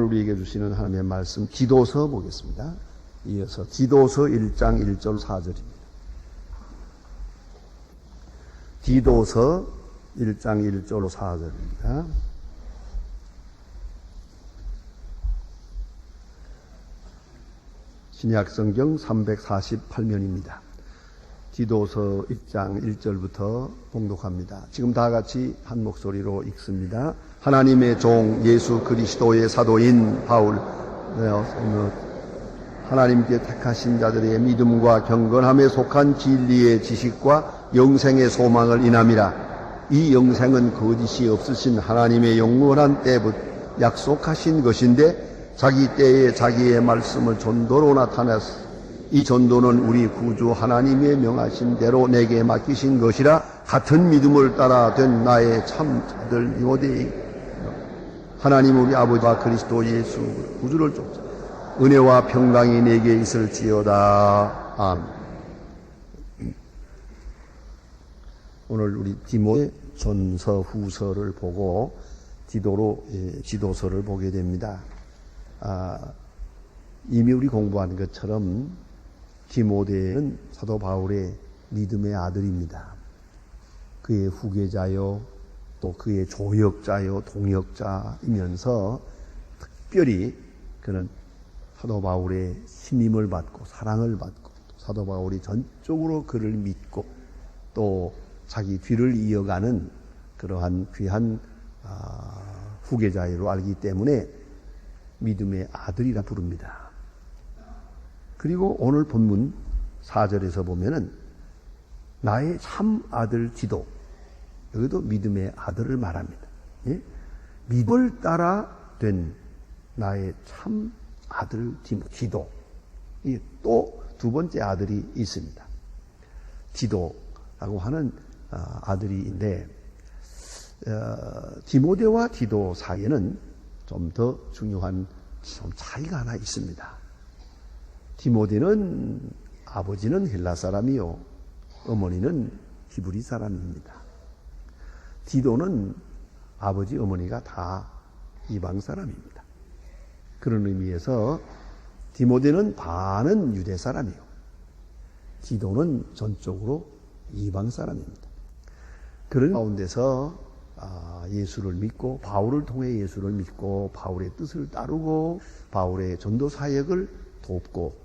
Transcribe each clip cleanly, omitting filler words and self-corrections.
우리에게 주시는 하나님의 말씀 디도서 보겠습니다. 이어서 디도서 1장 1절 4절입니다. 디도서 1장 1절 4절입니다. 신약성경 348면입니다. 디도서 1장 1절부터 봉독합니다. 지금 다 같이 한 목소리로 읽습니다. 하나님의 종 예수 그리스도의 사도인 바울, 하나님께 택하신 자들의 믿음과 경건함에 속한 진리의 지식과 영생의 소망을 인함이라. 이 영생은 거짓이 없으신 하나님의 영원한 때부터 약속하신 것인데 자기 때에 자기의 말씀을 전도로 나타냈습니다. 이 전도는 우리 구주 하나님의 명하신 대로 내게 맡기신 것이라. 같은 믿음을 따라 된 나의 참 아들 디모데이, 하나님 우리 아버지와 그리스도 예수 구주를 쫓아 은혜와 평강이 내게 있을지어다. 아멘. 오늘 우리 디모데 전서 후서를 보고 디도서를 보게 됩니다. 이미 우리 공부한 것처럼 디모데는 사도 바울의 믿음의 아들입니다. 그의 후계자요, 또 그의 조역자요, 동역자이면서 특별히 그는 사도 바울의 신임을 받고 사랑을 받고 사도 바울이 전적으로 그를 믿고 또 자기 뒤를 이어가는 그러한 귀한 후계자로 알기 때문에 믿음의 아들이라 부릅니다. 그리고 오늘 본문 4절에서 보면은 나의 참 아들 디도, 여기도 믿음의 아들을 말합니다. 예? 믿음을 따라 된 나의 참 아들 디도. 또 두 번째 아들이 있습니다. 디도라고 하는 아들이인데 디모데와 디도 사이에는 좀 더 중요한 차이가 하나 있습니다. 디모데는 아버지는 헬라 사람이요, 어머니는 히브리 사람입니다. 디도는 아버지, 어머니가 다 이방 사람입니다. 그런 의미에서 디모데는 반은 유대 사람이요, 디도는 전적으로 이방 사람입니다. 그런 가운데서 예수를 믿고 바울을 통해 예수를 믿고 바울의 뜻을 따르고 바울의 전도 사역을 돕고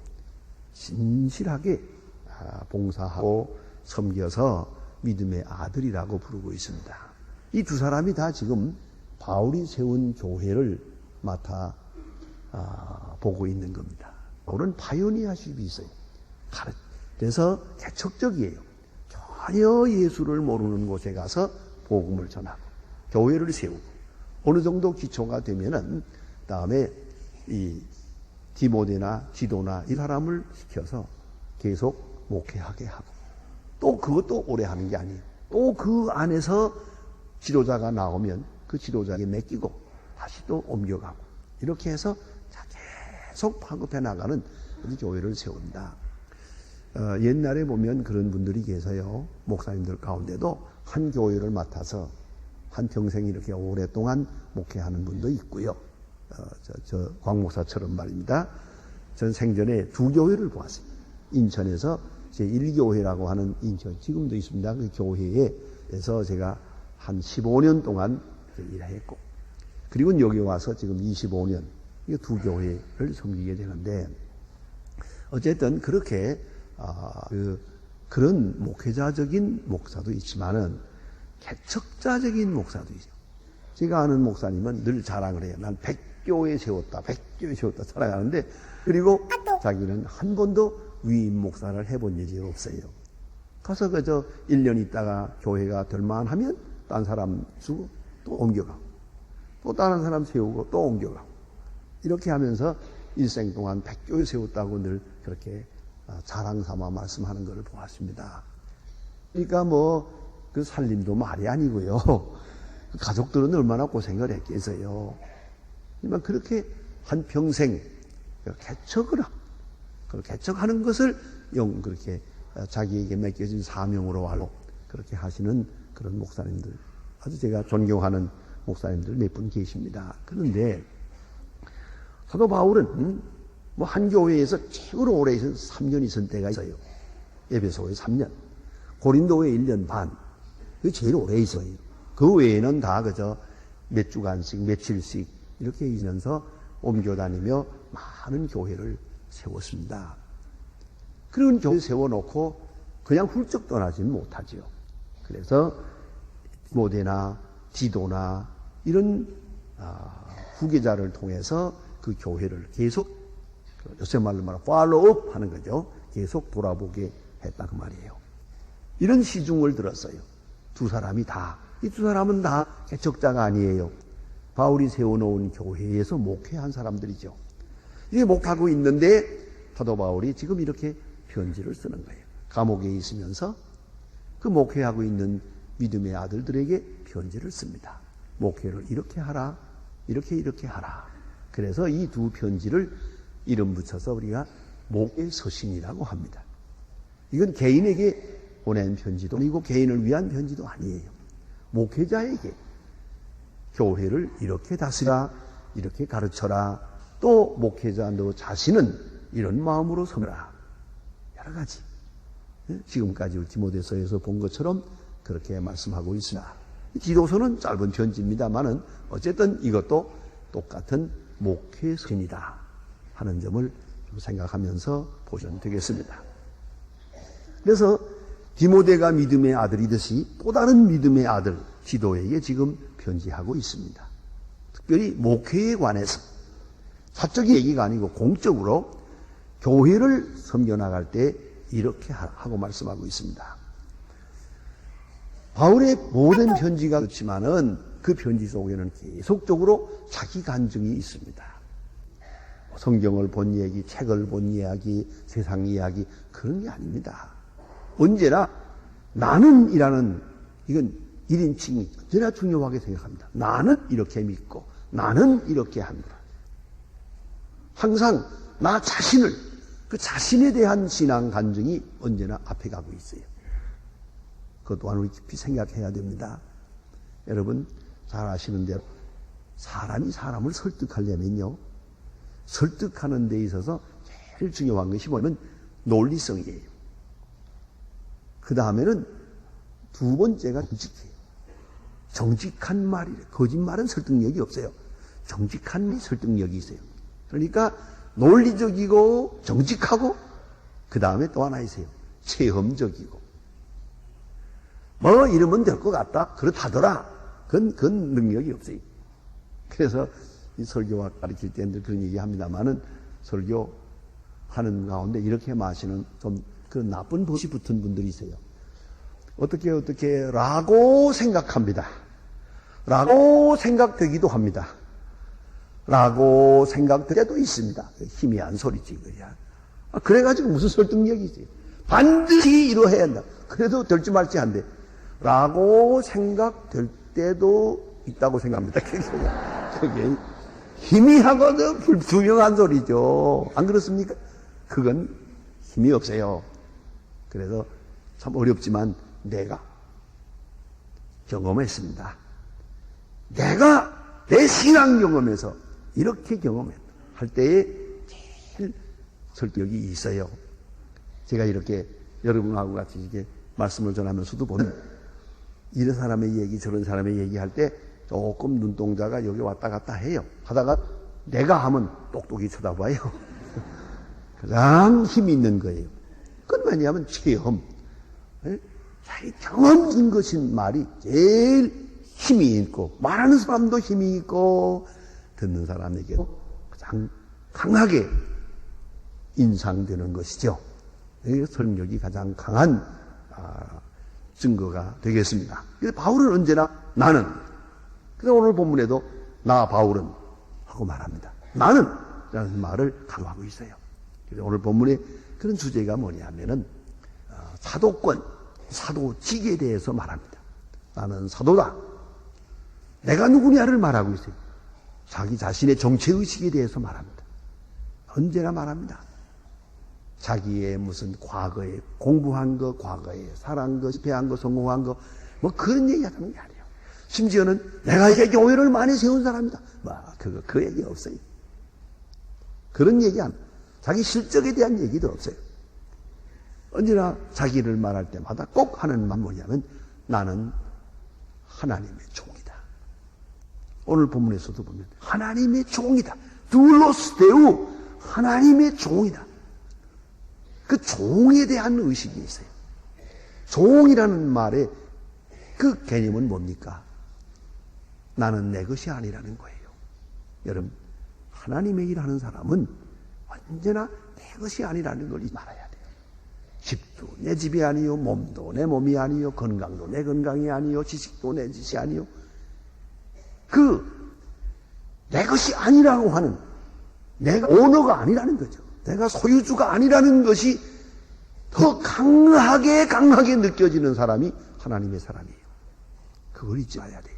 진실하게 봉사하고 섬겨서 믿음의 아들이라고 부르고 있습니다. 이 두 사람이 다 지금 바울이 세운 교회를 맡아 보고 있는 겁니다. 바울은 파이오니아십이 있어요. 그래서 개척적이에요. 전혀 예수를 모르는 곳에 가서 복음을 전하고 교회를 세우고 어느 정도 기초가 되면은 다음에 이 디모데나 디도나 이 사람을 시켜서 계속 목회하게 하고 또 그것도 오래 하는 게 아니에요. 또 그 안에서 지도자가 나오면 그 지도자에게 맡기고 다시 또 옮겨가고 이렇게 해서 계속 파급해 나가는 교회를 세운다. 옛날에 보면 그런 분들이 계세요. 목사님들 가운데도 한 교회를 맡아서 한 평생 이렇게 오랫동안 목회하는 분도 있고요. 광 목사처럼 말입니다. 전 생전에 두 교회를 보았어요. 인천에서 제1교회라고 하는 인천 지금도 있습니다. 그 교회에서 제가 한 15년 동안 일했고, 그리고 여기 와서 지금 25년 이 두 교회를 섬기게 되는데, 어쨌든 그렇게 그런 목회자적인 목사도 있지만은 개척자적인 목사도 있어요. 제가 아는 목사님은 늘 자랑을 해요. 난 100교회 세웠다, 100교회 세웠다 자랑하는데, 그리고 자기는 한 번도 위임 목사를 해본 일이 없어요. 가서 그저 1년 있다가 교회가 될만하면 딴 사람 주고 또 옮겨가고 또 다른 사람 세우고 또 옮겨가고 이렇게 하면서 일생 동안 100교회 세웠다고 늘 그렇게 자랑 삼아 말씀하는 것을 보았습니다. 그러니까 그 살림도 말이 아니고요. 가족들은 얼마나 고생을 했겠어요. 하지만 그렇게 한 평생 개척을 하고, 개척하는 것을 그렇게 자기에게 맡겨진 사명으로 하고 그렇게 하시는 그런 목사님들, 아주 제가 존경하는 목사님들 몇 분 계십니다. 그런데 사도 바울은 뭐 한 교회에서 최고로 오래 있은 3년 있은 때가 있어요. 에베소에 3년, 고린도에 1년 반. 그게 제일 오래 있어요. 그 외에는 다 그저 몇 주간씩, 며칠씩 이렇게 있으면서 옮겨 다니며 많은 교회를 세웠습니다. 그런 교회 세워놓고 그냥 훌쩍 떠나지는 못하지요. 그래서 디모데나 디도나 이런 후계자를 통해서 그 교회를 계속 요새 말로 말하면 팔로우업 하는 거죠. 계속 돌아보게 했다 그 말이에요. 이런 시중을 들었어요. 두 사람이 다. 이 두 사람은 다 개척자가 아니에요. 바울이 세워놓은 교회에서 목회한 사람들이죠. 이게 목하고 있는데 사도 바울이 지금 이렇게 편지를 쓰는 거예요. 감옥에 있으면서 그 목회하고 있는 믿음의 아들들에게 편지를 씁니다. 목회를 이렇게 하라, 이렇게 하라. 그래서 이 두 편지를 이름 붙여서 우리가 목회 서신이라고 합니다. 이건 개인에게 보낸 편지도 아니고 개인을 위한 편지도 아니에요. 목회자에게 교회를 이렇게 다스리라, 이렇게 가르쳐라, 또 목회자 너 자신은 이런 마음으로 섬겨라. 여러 가지. 지금까지 디모데서에서 본 것처럼 그렇게 말씀하고 있으나 디도서는 짧은 편지입니다만은 어쨌든 이것도 똑같은 목회서이다 하는 점을 좀 생각하면서 보시면 되겠습니다. 그래서 디모데가 믿음의 아들이듯이 또 다른 믿음의 아들 디도에게 지금 편지하고 있습니다. 특별히 목회에 관해서 사적인 얘기가 아니고 공적으로 교회를 섬겨나갈 때 이렇게 하고 말씀하고 있습니다. 바울의 모든 편지가 그렇지만은 그 편지 속에는 계속적으로 자기 간증이 있습니다. 성경을 본 얘기, 책을 본 이야기, 세상 이야기 그런 게 아닙니다. 언제나 나는이라는 이건 1인칭이 언제나 중요하게 생각합니다. 나는 이렇게 믿고 나는 이렇게 합니다. 항상 나 자신을 그 자신에 대한 신앙 간증이 언제나 앞에 가고 있어요. 그것 또한 우리 깊이 생각해야 됩니다. 여러분 잘 아시는 대로 사람이 사람을 설득하려면요. 설득하는 데 있어서 제일 중요한 것이 뭐냐면 논리성이에요. 그 다음에는 두 번째가 정직해요. 정직한 말이래. 거짓말은 설득력이 없어요. 정직한 설득력이 있어요. 그러니까 논리적이고 정직하고 그 다음에 또 하나 있어요. 체험적이고 뭐 이러면 될 것 같다. 그렇다더라. 그건 능력이 없어요. 그래서 이 설교와 가르칠 때는 그런 얘기 합니다만은 설교하는 가운데 이렇게 마시는 좀 그 나쁜 버릇이 붙은 분들이 있어요. 어떻게 라고 생각합니다. 라고 생각되기도 합니다. 라고 생각될 때도 있습니다. 희미한 소리지 그야. 그래가지고 무슨 설득력이 있어요. 반드시 이러해야 한다. 그래도 될지 말지 한데 라고 생각될 때도 있다고 생각합니다. 그게 희미하고도 불투명한 소리죠. 안 그렇습니까? 그건 힘이 없어요. 그래서 참 어렵지만 내가 경험했습니다. 내가 내 신앙 경험에서 이렇게 경험했다 할 때에 제일 설득력이 있어요. 제가 이렇게 여러분하고 같이 이렇게 말씀을 전하면서도 보면 이런 사람의 얘기 저런 사람의 얘기할 때 조금 눈동자가 여기 왔다 갔다 해요. 하다가 내가 하면 똑똑히 쳐다봐요. 가장 힘이 있는 거예요. 그건 뭐냐면 체험. 자기 경험인 것인 말이 제일 힘이 있고 말하는 사람도 힘이 있고 듣는 사람에게도 가장 강하게 인상되는 것이죠. 설득력이 가장 강한 증거가 되겠습니다. 그래서 바울은 언제나 나는 그래서 오늘 본문에도 나 바울은 하고 말합니다. 나는 라는 말을 강조하고 있어요. 그래서 오늘 본문에 그런 주제가 뭐냐면은 사도권, 사도직에 대해서 말합니다. 나는 사도다. 내가 누구냐를 말하고 있어요. 자기 자신의 정체의식에 대해서 말합니다. 언제나 말합니다. 자기의 무슨 과거에 공부한 거, 과거에 살한 거, 실패한 거, 성공한 거, 뭐 그런 얘기 하는 게 아니에요. 심지어는 내가 이제 교회를 많이 세운 사람이다. 그 얘기 없어요. 그런 얘기 안, 자기 실적에 대한 얘기도 없어요. 언제나 자기를 말할 때마다 꼭 하는 말 뭐냐면 나는 하나님의 종이다. 오늘 본문에서도 보면 하나님의 종이다. 둘로스 데우, 하나님의 종이다. 그 종에 대한 의식이 있어요. 종이라는 말의 그 개념은 뭡니까? 나는 내 것이 아니라는 거예요. 여러분, 하나님의 일하는 사람은 언제나 내 것이 아니라는 걸 말아야 돼요. 집도 내 집이 아니요, 몸도 내 몸이 아니요, 건강도 내 건강이 아니요, 지식도 내 지식이 아니요. 내 것이 아니라고 하는, 내가 오너가 아니라는 거죠. 내가 소유주가 아니라는 것이 더 강하게 느껴지는 사람이 하나님의 사람이에요. 그걸 잊지 말아야 돼요.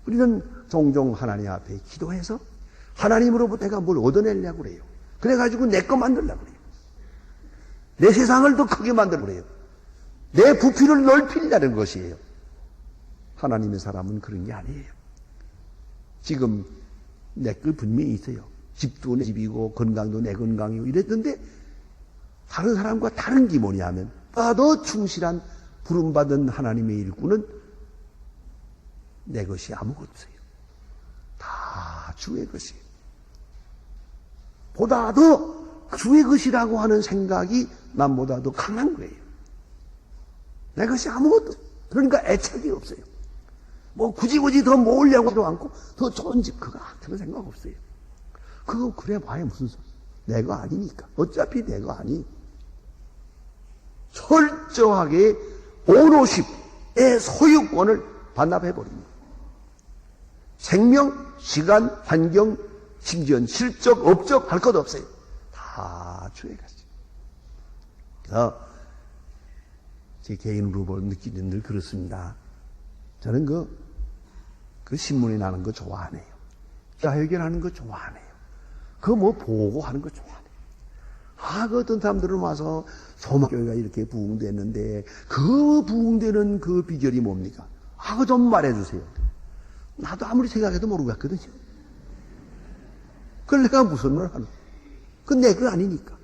우리는 종종 하나님 앞에 기도해서 하나님으로부터 내가 뭘 얻어내려고 그래요. 그래가지고 내 거 만들려고 그래요. 내 세상을 더 크게 만들려고 그래요. 내 부피를 넓히려는 것이에요. 하나님의 사람은 그런 게 아니에요. 지금 내 거 분명히 있어요. 집도 내 집이고 건강도 내 건강이고 이랬는데 다른 사람과 다른 게 뭐냐면 더 충실한 부름받은 하나님의 일꾼은 내 것이 아무것도 없어요. 다 주의 것이에요. 보다 더 주의 것이라고 하는 생각이 남보다 더 강한 거예요. 내 것이 아무것도 없어요. 그러니까 애착이 없어요. 뭐 굳이 더 모으려고도 않고 더 좋은 집 그거 그런 생각 없어요. 그거 그래 봐야 무슨 소리. 내 거 아니니까. 어차피 내 거 아니. 철저하게 오너십의 소유권을 반납해버립니다. 생명, 시간, 환경, 심지어는 실적, 업적 할 것 없어요. 다 주의 것이죠. 그래서 제 개인으로 느끼는 늘 그렇습니다. 저는 그 신문에 나는 거 좋아하네요. 기자회견하는 거 좋아하네요. 그거 뭐 보고하는 거 좋아하네요. 그 어떤 사람들은 와서 소망교회가 이렇게 부흥됐는데 그 부흥되는 그 비결이 뭡니까? 그거 좀 말해주세요. 나도 아무리 생각해도 모르겠거든요. 그걸 내가 무슨 말을 하는? 그건 내 거 아니니까.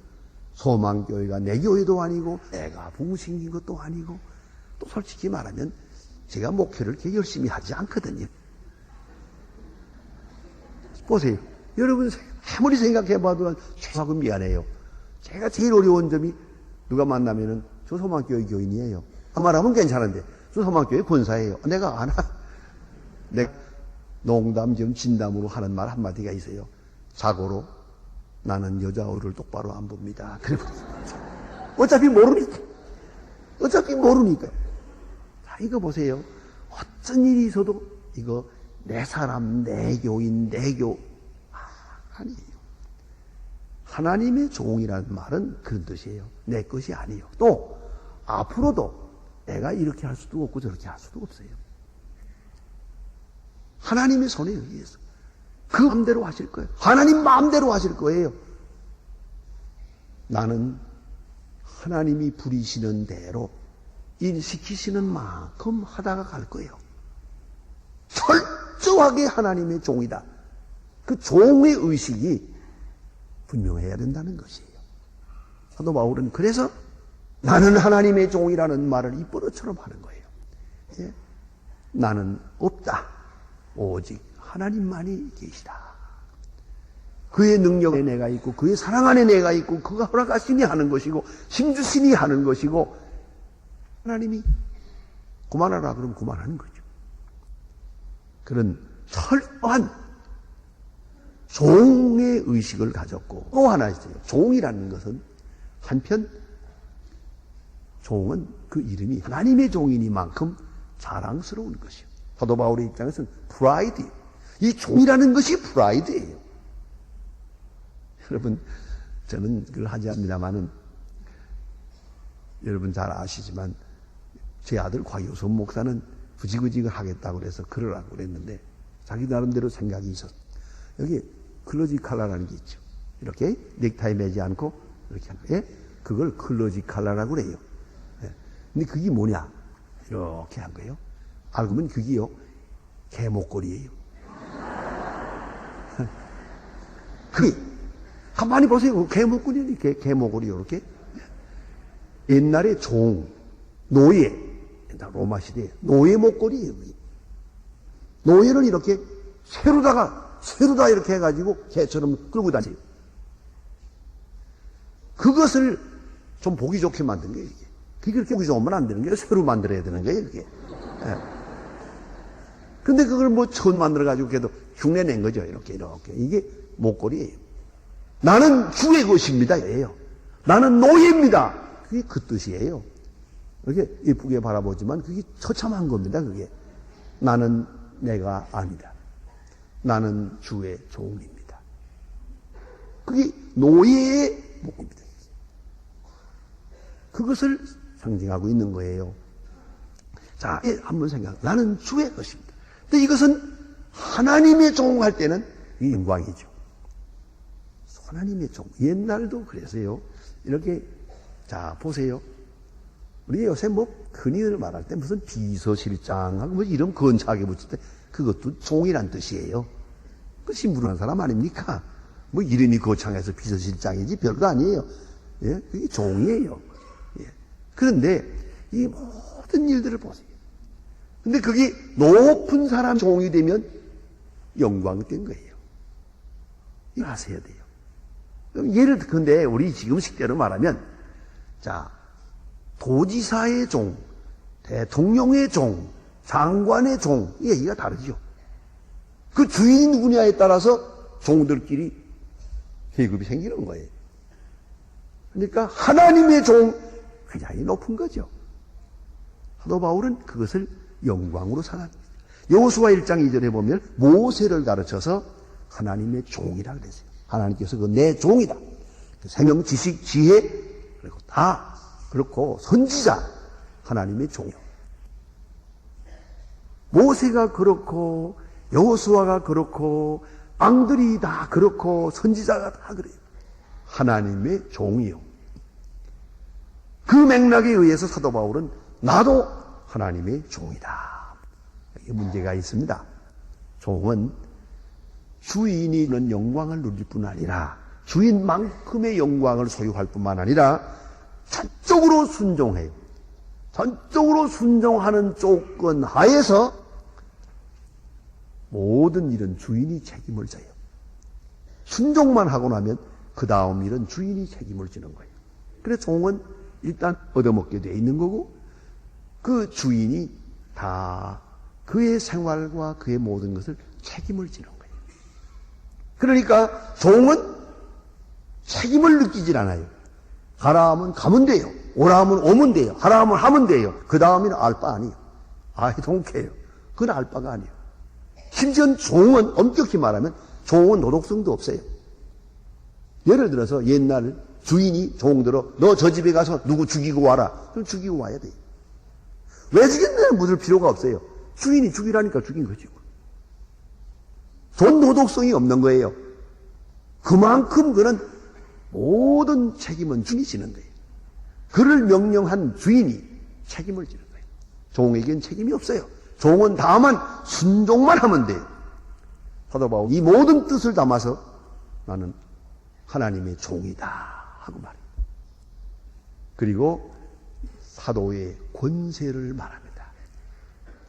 소망교회가 내 교회도 아니고 내가 부흥시킨 것도 아니고 또 솔직히 말하면 제가 목회를 그렇게 열심히 하지 않거든요. 보세요. 여러분 아무리 생각해봐도 죄송하고 미안해요. 제가 제일 어려운 점이 누가 만나면은 저 소망교회 교인이에요. 말하면 괜찮은데 저 소망교회 권사예요. 내가 안 하. 내가 농담 좀 진담으로 하는 말 한마디가 있어요. 자고로 나는 여자 얼굴을 똑바로 안 봅니다. 그래. 어차피 모르니까. 자, 이거 보세요. 어떤 일이 있어도 이거 내 사람, 내 교인, 내 교. 아니에요. 하나님의 종이라는 말은 그런 뜻이에요. 내 것이 아니에요. 또 앞으로도 내가 이렇게 할 수도 없고 저렇게 할 수도 없어요. 하나님의 손에 의해서 그 마음대로 하실 거예요. 하나님 마음대로 하실 거예요. 나는 하나님이 부리시는 대로 일 시키시는 만큼 하다가 갈 거예요. 철저하게 하나님의 종이다. 그 종의 의식이 분명해야 된다는 것이에요. 사도 바울은 그래서 나는 하나님의 종이라는 말을 입버릇처럼 하는 거예요. 예? 나는 없다. 오직 하나님만이 계시다. 그의 능력 안에 내가 있고 그의 사랑 안에 내가 있고 그가 허락하시니 하는 것이고 힘주시니 하는 것이고 하나님이 그만하라 그러면 그만하는 거죠. 그런 철저한 종의 의식을 가졌고 또 하나 있어요. 종이라는 것은 한편 종은 그 이름이 하나님의 종이니만큼 자랑스러운 것이요. 사도 바울의 입장에서는 프라이드. 이 종이라는 것이 프라이드예요. 여러분, 저는 그걸 하지 않습니다만은 여러분 잘 아시지만 제 아들 곽효선 목사는 구직을 하겠다고 그래서 그러라고 그랬는데 자기 나름대로 생각이 있었어요. 여기 클러지 칼라라는 게 있죠. 이렇게 넥타이 매지 않고 이렇게 하는 거예요. 그걸 클러지 칼라라고 그래요. 근데 그게 뭐냐? 이렇게 한 거예요. 알고 보면 그게요. 개목걸이에요. 가만히 보세요. 개목걸이, 개목걸이, 이렇게. 옛날에 노예, 로마 시대에 노예 목걸이에요. 노예는 이렇게 세로다 이렇게 해가지고 개처럼 끌고 다녀요. 그것을 좀 보기 좋게 만든 거예요, 이게. 그게 그렇게 보기 좋으면 안 되는 거예요. 새로 만들어야 되는 거예요, 그게. 예. 근데 그걸 뭐 처음 만들어가지고 걔도 흉내 낸 거죠. 이렇게. 이게 목걸이에요. 나는 주의 것입니다. 예요. 나는 노예입니다. 그게 그 뜻이에요. 이렇게 예쁘게 바라보지만 그게 처참한 겁니다. 그게. 나는 내가 아니다. 나는 주의 종입니다. 그게 노예의 목걸이입니다. 그것을 상징하고 있는 거예요. 자, 한번 나는 주의 것입니다. 근데 이것은 하나님의 종 할 때는 이 영광이죠. 하나님의 종. 옛날도 그래서요. 이렇게, 자, 보세요. 우리 요새 뭐, 흔히들 말할 때 무슨 비서실장하고 뭐 이런 건차하게 붙일 때 그것도 종이란 뜻이에요. 그 신분한 사람 아닙니까? 뭐 이름이 거창해서 비서실장이지 별거 아니에요. 예? 그게 종이에요. 예. 그런데 이 모든 일들을 보세요. 근데 그게 높은 사람 종이 되면 영광된 거예요. 이거 아셔야 돼요. 근데 우리 지금 식대로 말하면, 자, 도지사의 종, 대통령의 종, 장관의 종, 이 얘기가 다르죠. 그 주인이 누구냐에 따라서 종들끼리 계급이 생기는 거예요. 그러니까 하나님의 종, 굉장히 높은 거죠. 사도 바울은 그것을 영광으로 삼았습니다. 여호수아 1장 2절에 보면 모세를 가르쳐서 하나님의 종이라 그랬어요. 하나님께서 그 내 종이다. 생명, 지식, 지혜, 그리고 다 그렇고 선지자, 하나님의 종이요. 모세가 그렇고 여호수아가 그렇고 왕들이 다 그렇고 선지자가 다 그래요. 하나님의 종이요. 그 맥락에 의해서 사도 바울은 나도 하나님의 종이다. 이게 문제가 있습니다. 종은 주인이 있는 영광을 누릴 뿐 아니라 주인만큼의 영광을 소유할 뿐만 아니라 전적으로 순종해요. 전적으로 순종하는 조건 하에서 모든 일은 주인이 책임을 져요. 순종만 하고 나면 그 다음 일은 주인이 책임을 지는 거예요. 그래서 종은 일단 얻어먹게 돼 있는 거고 그 주인이 다 그의 생활과 그의 모든 것을 책임을 지는 거예요. 그러니까 종은 책임을 느끼질 않아요. 가라 하면 가면 돼요. 오라 하면 오면 돼요. 하라 하면 하면 돼요. 그 다음에는 알 바 아니에요. I don't care. 그건 알 바가 아니에요. 심지어 종은 엄격히 말하면 종은 노독성도 없어요. 예를 들어서 옛날 주인이 종들어 너 저 집에 가서 누구 죽이고 와라. 그럼 죽이고 와야 돼요. 왜 죽였냐는 묻을 필요가 없어요. 주인이 죽이라니까 죽인 거지. 돈 노독성이 없는 거예요. 그만큼 그는 모든 책임은 주인이 지는 거예요. 그를 명령한 주인이 책임을 지는 거예요. 종에겐 책임이 없어요. 종은 다만 순종만 하면 돼요. 사도 바울 이 모든 뜻을 담아서 나는 하나님의 종이다 하고 말해요. 그리고 사도의 권세를 말합니다.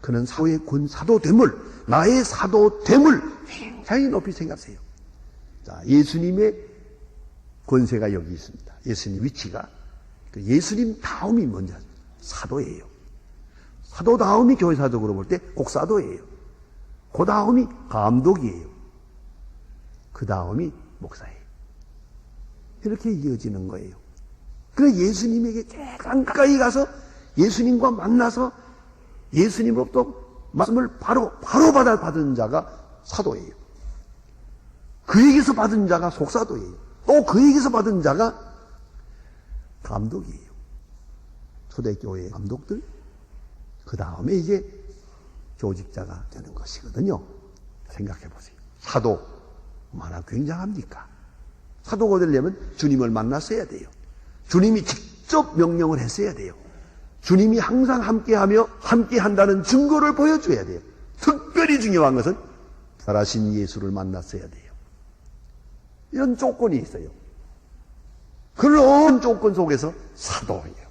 그는 사도의 사도됨을, 나의 사도됨을 굉장히 높이 생각하세요. 자, 예수님의 권세가 여기 있습니다. 예수님 위치가. 예수님 다음이 뭔지 아세요? 사도예요. 사도 다음이 교회사적으로 볼 때 곡사도예요. 그 다음이 감독이에요. 그 다음이 목사예요. 이렇게 이어지는 거예요. 그래서 예수님에게 제일 가까이 가서 예수님과 만나서 예수님으로부터 말씀을 바로 받은 자가 사도예요. 그에게서 받은 자가 속사도예요. 또 그에게서 받은 자가 감독이에요. 초대교회 감독들. 그 다음에 이제 조직자가 되는 것이거든요. 생각해 보세요. 사도 얼마나 굉장합니까? 사도가 되려면 주님을 만났어야 돼요. 주님이 직접 명령을 했어야 돼요. 주님이 항상 함께하며 함께한다는 증거를 보여줘야 돼요. 특별히 중요한 것은 살아신 예수를 만났어야 돼요. 이런 조건이 있어요. 그런 조건 속에서 사도예요.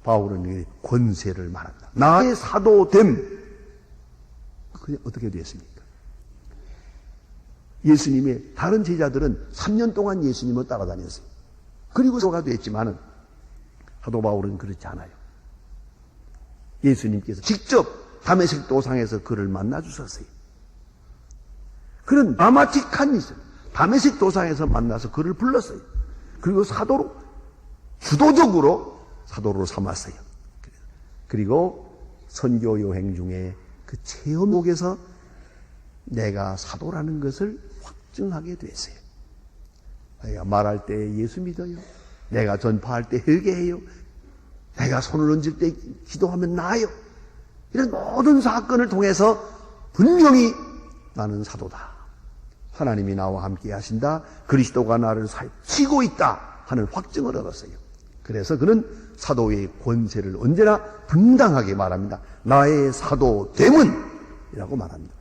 바울은 권세를 말한다. 나의 사도됨. 그게 어떻게 됐습니까? 예수님의 다른 제자들은 3년 동안 예수님을 따라다녔어요. 그리고 소가 됐지만은 사도 바울은 그렇지 않아요. 예수님께서 직접 다메섹 도상에서 그를 만나 주셨어요. 그는 드라마틱한 일이었어요. 다메섹 도상에서 만나서 그를 불렀어요. 그리고 사도로, 주도적으로 사도로 삼았어요. 그리고 선교 여행 중에 그 체험록에서 내가 사도라는 것을 확증하게 됐어요. 내가 말할 때 예수 믿어요. 내가 전파할 때 회개해요. 내가 손을 얹을 때 기도하면 나아요. 이런 모든 사건을 통해서 분명히 나는 사도다. 하나님이 나와 함께 하신다. 그리스도가 나를 살치고 있다 하는 확증을 얻었어요. 그래서 그는 사도의 권세를 언제나 분당하게 말합니다. 나의 사도됨은 이라고 말합니다.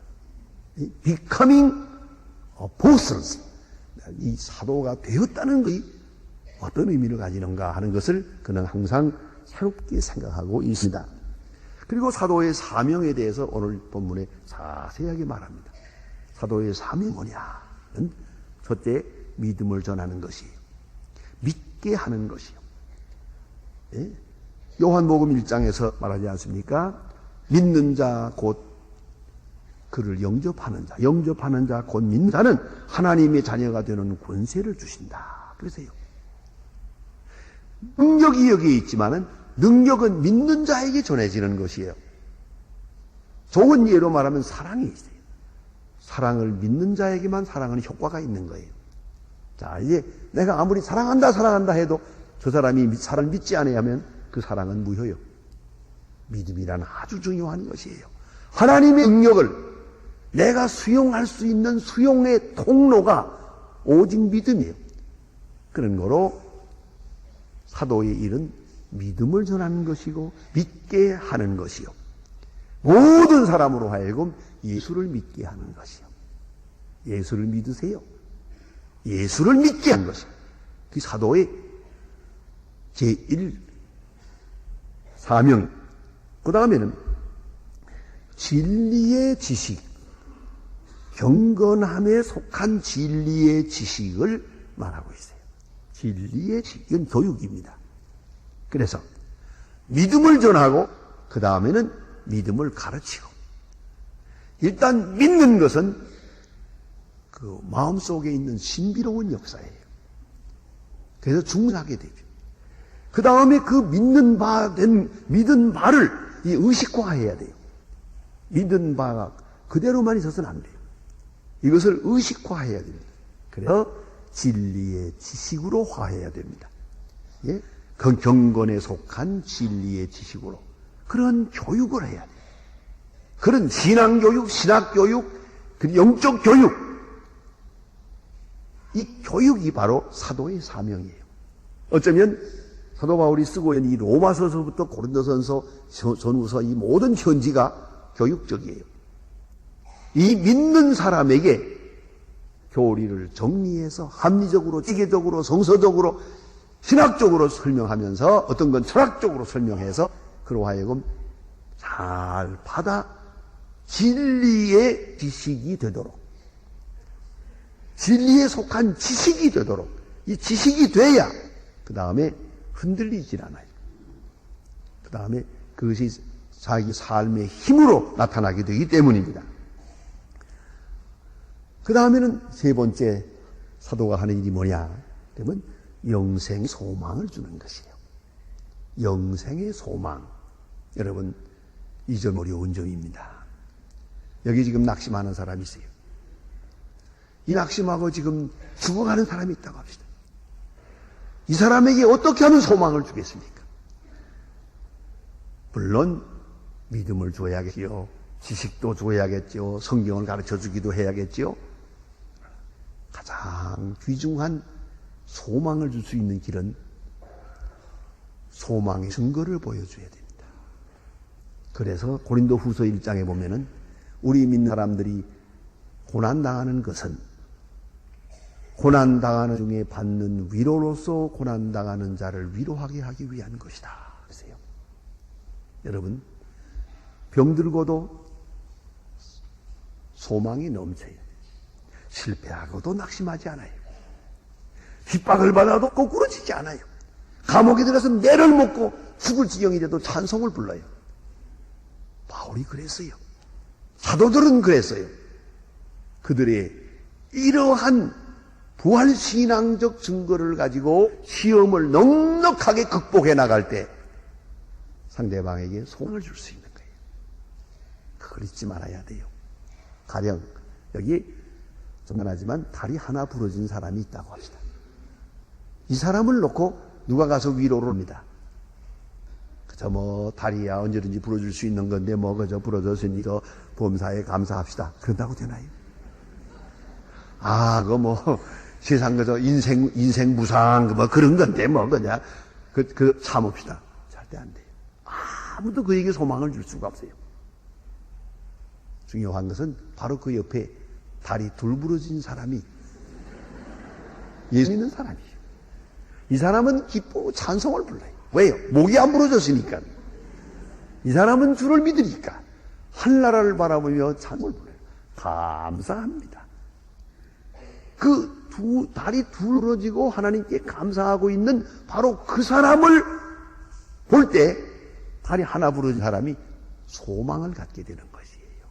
Becoming apostles. 이 사도가 되었다는 것이 어떤 의미를 가지는가 하는 것을 그는 항상 새롭게 생각하고 있습니다. 그리고 사도의 사명에 대해서 오늘 본문에 자세하게 말합니다. 사도의 사명이 뭐냐는 첫째, 믿음을 전하는 것이에요. 믿게 하는 것이요. 예? 요한복음 1장에서 말하지 않습니까? 믿는 자 곧 그를 영접하는 자, 영접하는 자 곧 믿는 자는 하나님의 자녀가 되는 권세를 주신다. 그러세요. 능력이 여기에 있지만은 능력은 믿는 자에게 전해지는 것이에요. 좋은 예로 말하면 사랑이 있어요. 사랑을 믿는 자에게만 사랑하는 효과가 있는 거예요. 자, 이제 내가 아무리 사랑한다 해도 저 사람이 사랑을 믿지 않으면 그 사랑은 무효요. 믿음이란 아주 중요한 것이에요. 하나님의 능력을 내가 수용할 수 있는 수용의 통로가 오직 믿음이에요. 그런 거로 사도의 일은 믿음을 전하는 것이고 믿게 하는 것이요. 모든 사람으로 하여금 예수를 믿게 하는 것이요. 예수를 믿으세요. 예수를 믿게 하는 것이요. 그 사도의 제1 사명. 그 다음에는 진리의 지식, 경건함에 속한 진리의 지식을 말하고 있어요. 진리의 지식은 교육입니다. 그래서 믿음을 전하고 그 다음에는 믿음을 가르치고, 일단 믿는 것은 그 마음속에 있는 신비로운 역사예요. 그래서 주문하게 되죠. 그 다음에 그 믿는 바를 이 의식화해야 돼요. 믿은 바가 그대로만 있어서는 안 돼요. 이것을 의식화해야 됩니다. 그래서 진리의 지식으로 화해야 됩니다. 예? 그 경건에 속한 진리의 지식으로 그런 교육을 해야 돼요. 그런 신앙교육, 신학교육, 영적 교육, 이 교육이 바로 사도의 사명이에요. 어쩌면 사도 바울이 쓰고 있는 이 로마서서부터 고린도전서, 전후서 이 모든 편지가 교육적이에요. 이 믿는 사람에게 교리를 정리해서 합리적으로, 체계적으로, 성서적으로, 신학적으로 설명하면서 어떤 건 철학적으로 설명해서 그로 하여금 잘 받아 진리의 지식이 되도록, 진리에 속한 지식이 되도록, 이 지식이 돼야 그 다음에 흔들리질 않아요. 그 다음에 그것이 자기 삶의 힘으로 나타나게 되기 때문입니다. 그 다음에는 세 번째 사도가 하는 일이 뭐냐? 그러면 영생의 소망을 주는 것이에요. 영생의 소망. 여러분, 이 점 어려운 점입니다. 여기 지금 낙심하는 사람이 있어요. 이 낙심하고 지금 죽어가는 사람이 있다고 합시다. 이 사람에게 어떻게 하면 소망을 주겠습니까? 물론 믿음을 줘야겠지요. 지식도 줘야겠죠. 성경을 가르쳐 주기도 해야겠죠. 가장 귀중한 소망을 줄 수 있는 길은 소망의 증거를 보여줘야 됩니다. 그래서 고린도 후서 1장에 보면은 우리 믿는 사람들이 고난당하는 것은 고난당하는 중에 받는 위로로서 고난당하는 자를 위로하게 하기 위한 것이다. 그러세요. 여러분, 병들고도 소망이 넘쳐요. 실패하고도 낙심하지 않아요. 핍박을 받아도 거꾸러지지 않아요. 감옥에 들어서 매를 먹고 죽을 지경이 돼도 찬송을 불러요. 바울이 그랬어요. 사도들은 그랬어요. 그들의 이러한 부활신앙적 증거를 가지고 시험을 넉넉하게 극복해 나갈 때 상대방에게 소망을 줄 수 있는 거예요. 그걸 잊지 말아야 돼요. 가령 여기 전만하지만 다리 하나 부러진 사람이 있다고 합시다. 이 사람을 놓고 누가 가서 위로를 합니다. 그저 뭐 다리야 언제든지 부러질 수 있는 건데 뭐 그저 부러졌으니 그 범사에 감사합시다. 그런다고 되나요? 아, 그거 뭐 세상 그저 인생 무상 뭐 그런 건데 뭐 그냥 그 참읍시다. 절대 안 돼요. 아무도 그에게 소망을 줄 수가 없어요. 중요한 것은 바로 그 옆에 다리 둘 부러진 사람이 예수 믿는 사람이에요. 이 사람은 기쁘고 찬송을 불러요. 왜요? 목이 안 부러졌으니까. 이 사람은 주를 믿으니까 한나라를 바라보며 찬송을 불러요. 감사합니다. 그 다리 둘 부러지고 하나님께 감사하고 있는 바로 그 사람을 볼 때 다리 하나 부러진 사람이 소망을 갖게 되는 것이에요.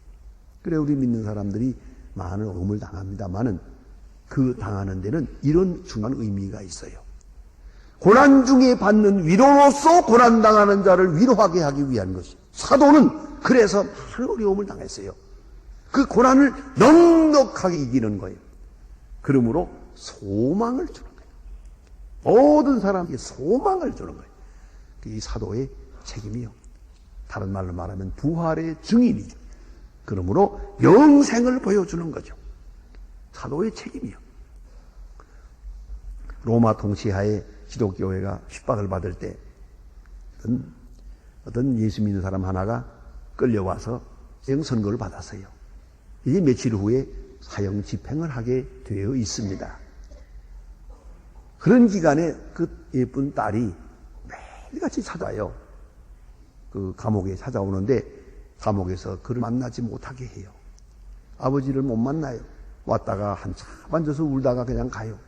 그래 우리 믿는 사람들이 많은 어려움을 당합니다만은 그 당하는 데는 이런 중요한 의미가 있어요. 고난 중에 받는 위로로서 고난당하는 자를 위로하게 하기 위한 것이. 사도는 그래서 많은 어려움을 당했어요. 그 고난을 넉넉하게 이기는 거예요. 그러므로 소망을 주는 거예요. 모든 사람에게 소망을 주는 거예요. 이 사도의 책임이요. 다른 말로 말하면 부활의 증인이죠. 그러므로 영생을 보여주는 거죠. 사도의 책임이요. 로마 통치하에 기독교회가 핍박을 받을 때 어떤 예수 믿는 사람 하나가 끌려와서 사형 선고를 받았어요. 이제 며칠 후에 사형 집행을 하게 되어 있습니다. 그런 기간에 그 예쁜 딸이 매일같이 찾아와요. 그 감옥에 찾아오는데 감옥에서 그를 만나지 못하게 해요. 아버지를 못 만나요. 왔다가 한참 앉아서 울다가 그냥 가요.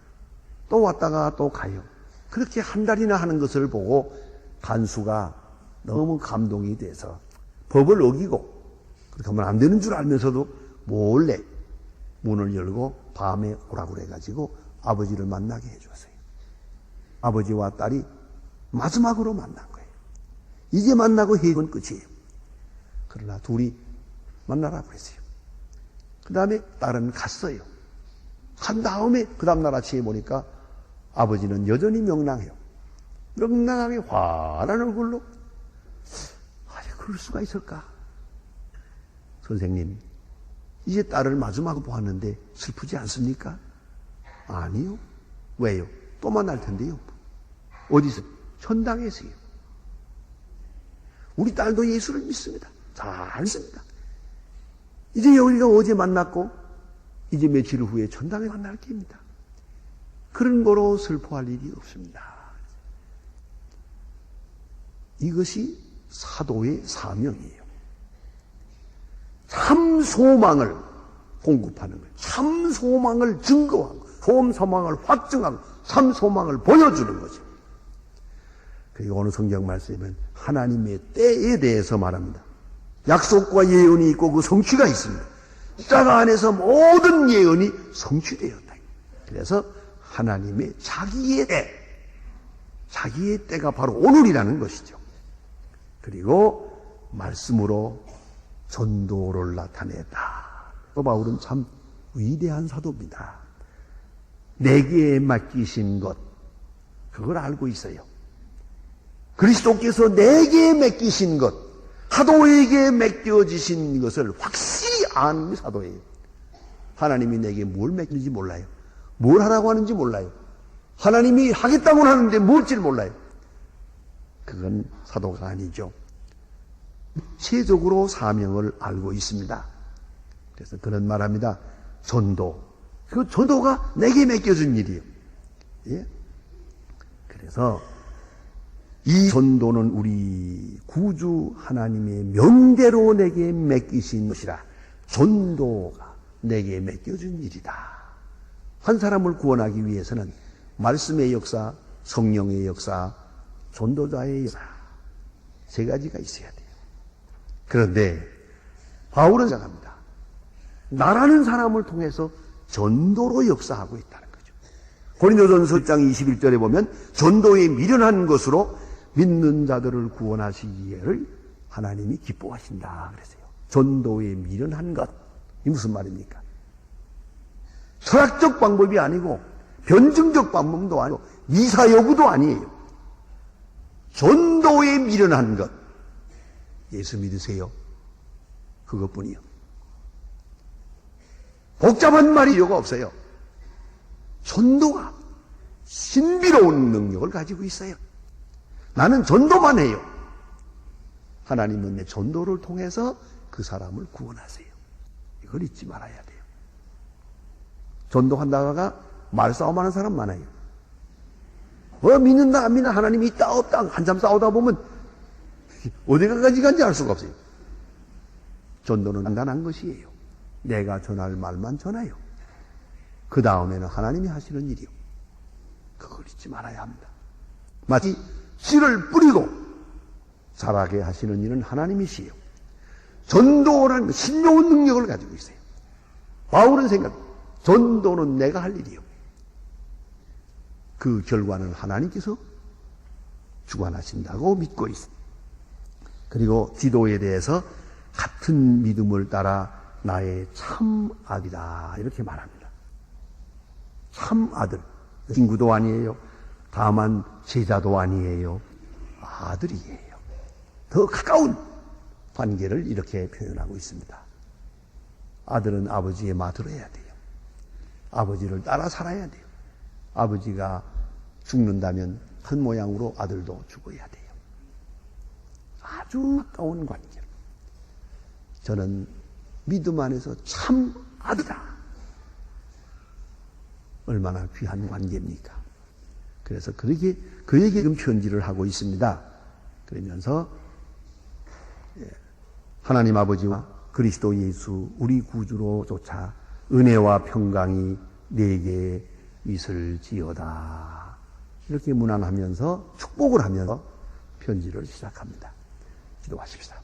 또 왔다가 또 가요. 그렇게 한 달이나 하는 것을 보고 간수가 너무 감동이 돼서 법을 어기고 그렇게 하면 안 되는 줄 알면서도 몰래 문을 열고 밤에 오라고 그래가지고 아버지를 만나게 해줬어요. 아버지와 딸이 마지막으로 만난 거예요. 이제 만나고 해건 끝이에요. 그러나 둘이 만나라고 그랬어요. 그 다음에 딸은 갔어요. 간 다음에 그 다음날 아침에 보니까 아버지는 여전히 명랑해요. 명랑하게 환한 얼굴로 아니 그럴 수가 있을까? 선생님 이제 딸을 마지막으로 보았는데 슬프지 않습니까? 아니요. 왜요? 또 만날 텐데요. 어디서? 천당에서요. 우리 딸도 예수를 믿습니다. 잘 믿습니다. 이제 우리가 어제 만났고 이제 며칠 후에 천당에 만날 게입니다. 그런 거로 슬퍼할 일이 없습니다. 이것이 사도의 사명이에요. 참 소망을 공급하는 거예요. 참 소망을 증거하고 참 소망을 확증하고 참 소망을 보여주는 거죠. 그리고 오늘 성경 말씀에는 하나님의 때에 대해서 말합니다. 약속과 예언이 있고 그 성취가 있습니다. 숫자가 안에서 모든 예언이 성취되었다. 그래서 하나님의 자기의 때가 바로 오늘이라는 것이죠. 그리고 말씀으로 전도를 나타냈다. 바울은 참 위대한 사도입니다. 내게 맡기신 것, 그걸 알고 있어요. 그리스도께서 내게 맡기신 것, 사도에게 맡겨지신 것을 확실히 아는 사도예요. 하나님이 내게 뭘 맡기는지 몰라요. 뭘 하라고 하는지 몰라요. 하나님이 하겠다고 하는데 뭘지를 몰라요. 그건 사도가 아니죠. 구체적으로 사명을 알고 있습니다. 그래서 그런 말합니다. 전도, 그 전도가 내게 맡겨준 일이에요. 예? 그래서 이 전도는 우리 구주 하나님의 명대로 내게 맡기신 것이라. 전도가 내게 맡겨준 일이다. 한 사람을 구원하기 위해서는 말씀의 역사, 성령의 역사, 전도자의 역사, 세 가지가 있어야 돼요. 그런데 바울은 생각합니다. 나라는 사람을 통해서 전도로 역사하고 있다는 거죠. 고린도전서 1장 21절에 보면 전도에 미련한 것으로 믿는 자들을 구원하시기를 하나님이 기뻐하신다 그랬어요. 전도에 미련한 것. 이 무슨 말입니까? 철학적 방법이 아니고 변증적 방법도 아니고 미사여구도 아니에요. 전도에 미련한 것. 예수 믿으세요. 그것뿐이요. 복잡한 말이 필요가 없어요. 전도가 신비로운 능력을 가지고 있어요. 나는 전도만 해요. 하나님은 내 전도를 통해서 그 사람을 구원하세요. 이걸 잊지 말아야 돼요. 전도한다가 말싸움하는 사람 많아요. 믿는다 안 믿는다 하나님이 있다 없다 한참 싸우다 보면 어디까지 간지 알 수가 없어요. 전도는 간단한 것이에요. 내가 전할 말만 전해요. 그 다음에는 하나님이 하시는 일이요. 그걸 잊지 말아야 합니다. 마치 씨를 뿌리고 자라게 하시는 일은 하나님이시요. 전도라는 신묘한 능력을 가지고 있어요. 바울은 생각합니다. 전도는 내가 할 일이요. 그 결과는 하나님께서 주관하신다고 믿고 있습니다. 그리고 디도에 대해서 같은 믿음을 따라 나의 참 아들이다 이렇게 말합니다. 참 아들. 친구도 아니에요. 다만 제자도 아니에요. 아들이에요. 더 가까운 관계를 이렇게 표현하고 있습니다. 아들은 아버지의 말 들어야 돼요. 아버지를 따라 살아야 돼요. 아버지가 죽는다면 큰 모양으로 아들도 죽어야 돼요. 아주 가까운 관계. 저는 믿음 안에서 참 아들이다. 얼마나 귀한 관계입니까? 그래서 그에게 지금 편지를 하고 있습니다. 그러면서 하나님 아버지와 그리스도 예수 우리 구주로 쫓아 은혜와 평강이 내게 있을지어다. 이렇게 문안하면서 축복을 하면서 편지를 시작합니다. 기도하십시다.